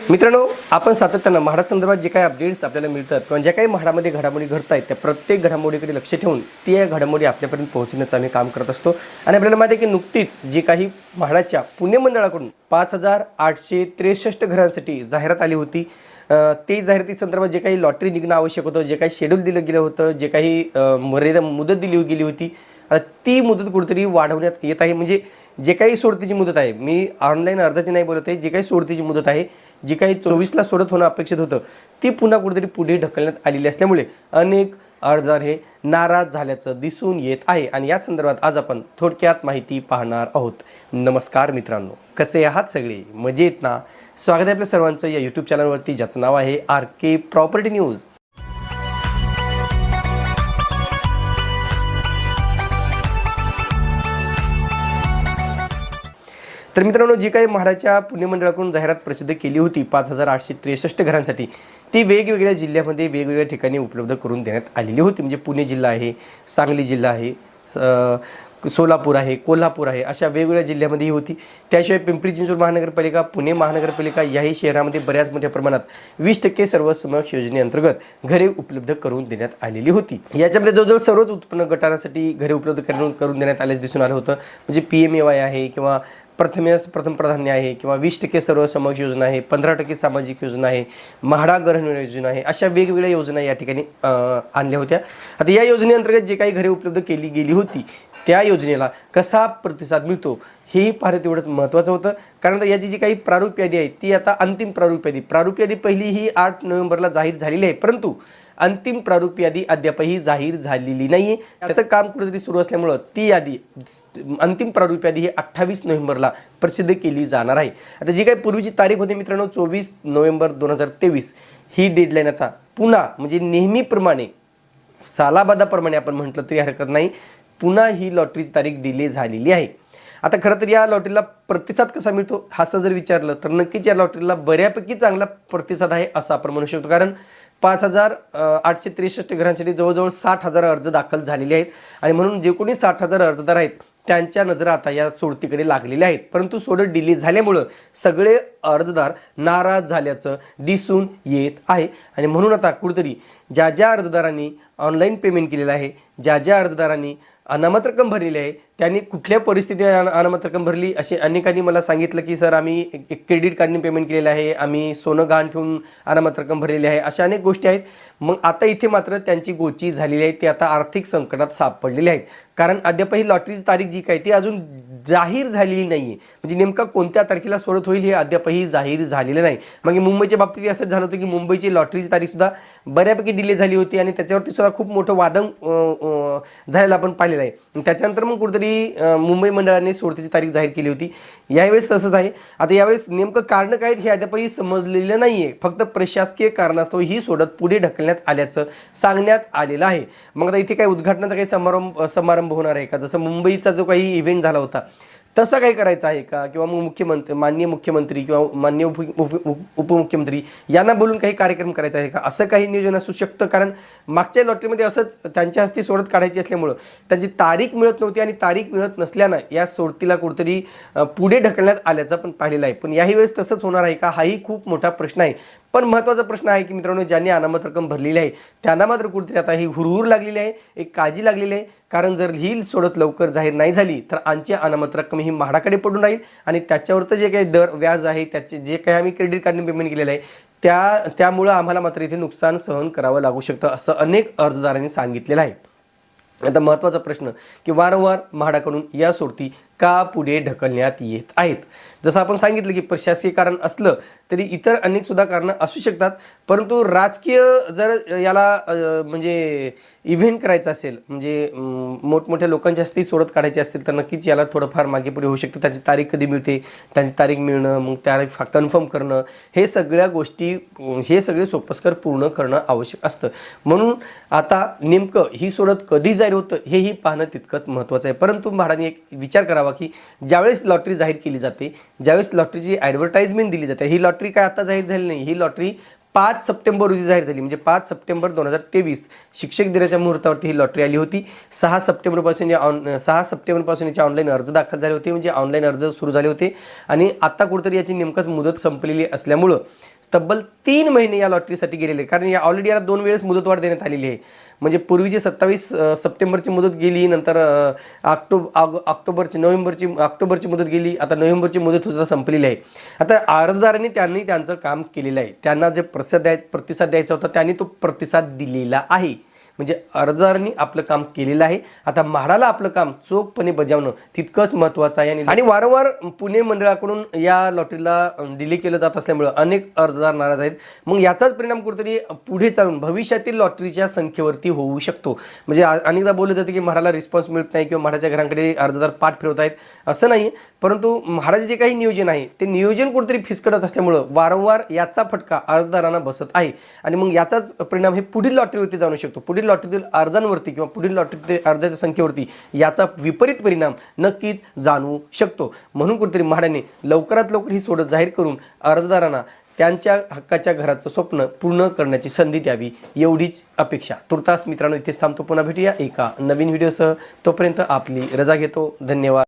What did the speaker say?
मित्रांनो, आपण सातत्यानं म्हाडा संदर्भात जे काही अपडेट्स आपल्याला मिळतात किंवा ज्या काही म्हाडामध्ये घडामोडी घडत आहेत त्या प्रत्येक घडामोडीकडे लक्ष ठेवून ती घडामोडी आपल्यापर्यंत पोहोचण्याचं आम्ही काम करत असतो। आणि आपल्याला माहिती आहे की नुकतीच जी काही म्हाडाच्या पुणे मंडळाकडून 5863 घरांसाठी जाहिरात आली होती, ते जाहिराती संदर्भात जे काही लॉटरी निघणं आवश्यक होतं, जे काही शेड्यूल दिलं गेलं होतं, जे काही मर्यादा मुदत दिली गेली होती, ती मुदत कुठेतरी वाढवण्यात येत आहे। म्हणजे जे काही सोडतीची मुदत आहे, मी ऑनलाईन अर्जाची नाही बोलत आहे, जे काही सोडतीची मुदत आहे, जी काही 24 ला सोडत होणं अपेक्षित होतं ती पुन्हा कुठेतरी पुढे ढकलण्यात आलेली असल्यामुळे अनेक अर्जदार हे नाराज झाल्याचं दिसून येत आहे। आणि या संदर्भात आज आपण थोडक्यात माहिती पाहणार आहोत। नमस्कार मित्रांनो, कसे आहात सगळे? मजेत ना? स्वागत आहे आपल्या सर्वांचं या यूट्यूब चॅनलवरती, ज्याचं नाव आहे RK प्रॉपर्टी न्यूज। तर मित्रांनो, जी काही म्हाडाच्या पुणे मंडळाकडून जाहिरात प्रसिद्ध केली होती 5863 घरांसाठी, ती वेगवेगळ्या जिल्ह्यामध्ये वेगवेगळ्या ठिकाणी उपलब्ध करून देण्यात आलेली होती। म्हणजे पुणे जिल्हा आहे, सांगली जिल्हा आहे, सोलापूर आहे, कोल्हापूर आहे, अशा वेगवेगळ्या जिल्ह्यामध्ये ही होती। त्याशिवाय पिंपरी चिंचवड महानगरपालिका, पुणे महानगरपालिका याही शहरामध्ये बऱ्याच मोठ्या प्रमाणात 20% सर्वसमावेश योजनेअंतर्गत घरे उपलब्ध करून देण्यात आलेली होती। याच्यामध्ये जवळजवळ सर्वच उत्पन्न गटांसाठी घरे उपलब्ध करून देण्यात आल्याचं दिसून आलं होतं। म्हणजे PMAY आहे किंवा प्रथम प्राधान्य आहे किंवा 20% सर्वसमावेश योजना आहे, 15% सामाजिक योजना आहे, म्हाडा गृह योजना आहे, अशा वेगवेगळ्या योजना या ठिकाणी आणल्या होत्या। आता या योजनेअंतर्गत जे काही घरे उपलब्ध केली गेली होती त्या योजनेला कसा प्रतिसाद मिळतो हेही पाहणं तेवढंच महत्त्वाचं होतं। कारण याची जी काही प्रारूप यादी आहे ती आता अंतिम प्रारूप यादी पहिली ही 8 नोव्हेंबरला जाहीर झालेली आहे, परंतु अंतिम प्रारूप यादी अद्यापही जाहीर झालेली नाही। त्याचं काम कुठेतरी सुरू असल्यामुळं ती यादी, अंतिम प्रारूप यादी ही 28 नोव्हेंबरला प्रसिद्ध केली जाणार आहे। आता जी काही पूर्वीची तारीख होती मित्रांनो 24 नोव्हेंबर 2023, ही डेडलाईन आता पुन्हा म्हणजे नेहमीप्रमाणे सालाबादाप्रमाणे आपण म्हटलं तरी हरकत नाही, पुन्हा ही लॉटरीची तारीख डिले झालेली आहे। आता खरं तर या लॉटरीला प्रतिसाद कसा मिळतो असं जर विचारलं तर नक्कीच या लॉटरीला बऱ्यापैकी चांगला प्रतिसाद आहे असं आपण म्हणू शकतो। कारण 5863 घरांसाठी जवळजवळ 60,000 अर्ज दाखल झालेले आहेत आणि म्हणून जे कोणी 60,000 अर्जदार आहेत त्यांच्या नजरा आता या सोडतीकडे लागलेल्या आहेत। परंतु सोडत डिले झाल्यामुळं सगळे अर्जदार नाराज झाल्याचं दिसून येत आहे। आणि म्हणून आता कुठेतरी ज्या ज्या अर्जदारांनी ऑनलाईन पेमेंट केलेलं आहे, ज्या ज्या अर्जदारांनी अनामत रक्कम भरलेली आहे, त्यांनी कुठल्या परिस्थितीत अनामत रक्कम भरली असे अनेकांनी मला सांगितलं की सर आम्ही एक क्रेडिट कार्डने पेमेंट केलेलं आहे, आम्ही सोनं गहाण ठेवून अनामत रक्कम भरलेली आहे, अशा अनेक गोष्टी आहेत। मग आता इथे मात्र त्यांची गोची झालेली आहे, ते आता आर्थिक संकटात सापडलेले आहेत। कारण अद्यापही लॉटरीची तारीख जी काय ती अजून जाहीर झालेली नाही आहे। म्हणजे नेमका कोणत्या तारखेला सोडत होईल हे अद्यापही जाहीर झालेलं नाही। मग मुंबईच्या बाबतीत असं झालं होतं की मुंबईची लॉटरीची तारीखसुद्धा बऱ्यापैकी डिले झाली होती आणि त्याच्यावरती सुद्धा खूप मोठं वादंग झालेलं आपण पाहिलेलं आहे। त्याच्यानंतर मग कुठेतरी मुंबई मंडळाने सोडतीची तारीख जाहीर केली होती। यावेळेस तसंच आहे। आता यावेळेस नेमकं कारण काय हे अद्यापही समजलेलं नाही आहे, फक्त प्रशासकीय कारणास्तव ही सोडत पुढे ढकलण्यात आल्याचं सांगण्यात आलेलं आहे। मग आता इथे काही उद्घाटनाचा काही समारंभ होणार आहे का, जसं मुंबईचा जो काही इव्हेंट झाला होता तसं काही करायचं आहे का, किंवा मग माननीय मुख्यमंत्री किंवा माननीय उपमुख्यमंत्री यांना बोलून काही कार्यक्रम करायचा आहे का, असं काही नियोजन असू शकतं। कारण मागच्या लॉटरीमध्ये असंच त्यांच्या हस्ते सोडत काढायची असल्यामुळं त्यांची तारीख मिळत नव्हती आणि तारीख मिळत नसल्यानं या सोडतीला कुठेतरी पुढे ढकलण्यात आल्याचं पण पाहिलेलं आहे। पण याही वेळेस तसंच होणार आहे का, हाही खूप मोठा प्रश्न आहे। पण महत्त्वाचा प्रश्न आहे की मित्रांनो, ज्यांनी अनामत रक्कम भरलेली आहे त्यांना मात्र कुठेतरी आता ही हुरहुर लागलेली आहे, एक काळजी लागलेली आहे। कारण जर ही सोडत लवकर जाहीर नाही झाली तर आमची अनामत रक्कम ही म्हाडाकडे पडून राहील आणि त्याच्यावरचं जे काही दर व्याज आहे, त्याचे जे काही आम्ही क्रेडिट कार्डने पेमेंट केलेलं आहे त्यामुळं आम्हाला मात्र इथे नुकसान सहन करावं लागू शकतं, असं अनेक अर्जदारांनी सांगितलेलं आहे। आता महत्त्वाचा प्रश्न की वारंवार म्हाडाकडून या सोडती का पुढे ढकलण्यात येत आहेत। जसं आपण सांगितलं की प्रशासकीय कारण असलं तरी इतर अनेक सुद्धा कारणं असू शकतात, परंतु राजकीय जर याला म्हणजे इव्हेंट करायचं असेल, म्हणजे मोठमोठ्या लोकांच्या हस्ते सोडत काढायचे असतील तर नक्कीच याला थोडंफार मागे पुढे होऊ शकतं। त्याची तारीख कधी मिळते, त्यांची तारीख मिळणं, मग तारीख कन्फर्म करणं, हे सगळ्या गोष्टी, हे सगळे सोपस्कर पूर्ण करणं आवश्यक असतं। म्हणून आता नेमकं ही सोडत कधी जाहीर होतं हेही पाहणं तितकंच महत्त्वाचं आहे। परंतु म्हाडाने एक विचार करावा की ज्यावेळेस लॉटरी जाहीर केली जाते, ज्यावेळेस लॉटरीची ॲडव्हर्टाइजमेंट दिली जाते, ही लॉटरी काय आता जाहीर झाली नाही, ही लॉटरी 5 सप्टेंबर रोजी जाहीर झाली। म्हणजे 5 सप्टेंबर 2023 शिक्षक दिनाच्या मुहूर्तावरती ही लॉटरी आली होती। 6 सप्टेंबरपासून याचे ऑनलाईन अर्ज दाखल झाले होते, म्हणजे ऑनलाईन अर्ज सुरू झाले होते आणि आता कुठेतरी याची नेमकंच मुदत संपलेली असल्यामुळं तब्बल 3 महिने या लॉटरीसाठी गेलेले, कारण या ऑलरेडी याला 2 वेळेस मुदतवाढ देण्यात आलेली आहे. म्हणजे पूर्वीची 27 सप्टेंबरची मुदत गेली, नंतर ऑक्टोबरची मुदत गेली, आता नोव्हेंबरची मुदत सुद्धा संपलेली आहे. आता अर्जदारांनी त्यांचं काम केलेलं आहे. त्यांना जे प्रतिसाद द्यायचा होता त्यांनी तो प्रतिसाद दिलेला आहे. म्हणजे अर्जदारांनी आपलं काम केलेलं आहे. आता म्हाडाला आपलं काम चोखपणे बजावणं तितकंच महत्त्वाचं आहे. आणि वारंवार पुणे मंडळाकडून या लॉटरीला डिले केलं जात असल्यामुळे अनेक अर्जदार नाराज आहेत. मग याचाच परिणाम कुठेतरी पुढे चालून भविष्यातील लॉटरीच्या संख्येवरती होऊ शकतो. म्हणजे अनेकदा बोललं जातं की म्हाडाला रिस्पॉन्स मिळत नाही किंवा म्हाडाच्या घरांकडे अर्जदार पाठ फिरवत आहेत, असं नाही. परंतु म्हाडाचे जे काही नियोजन आहे ते नियोजन कुठेतरी फिसकटत असल्यामुळं वारंवार याचा फटका अर्जदारांना बसत आहे. आणि मग याचाच परिणाम हे पुढील लॉटरीवरती जाणू शकतो. पुढील लॉटरीतील अर्जांवरती किंवा पुढील लॉटरीतील अर्जाच्या संख्येवरती याचा विपरीत परिणाम नक्कीच जाणवू शकतो. म्हणून कुठेतरी म्हाडाने लवकरात लवकर ही सोडत जाहीर करून अर्जदारांना त्यांच्या हक्काच्या घराचं स्वप्न पूर्ण करण्याची संधी द्यावी, एवढीच अपेक्षा. तुर्तास मित्रांनो इथेच थांबतो. पुन्हा भेटूया एका नवीन व्हिडिओसह. तोपर्यंत आपली रजा घेतो. धन्यवाद.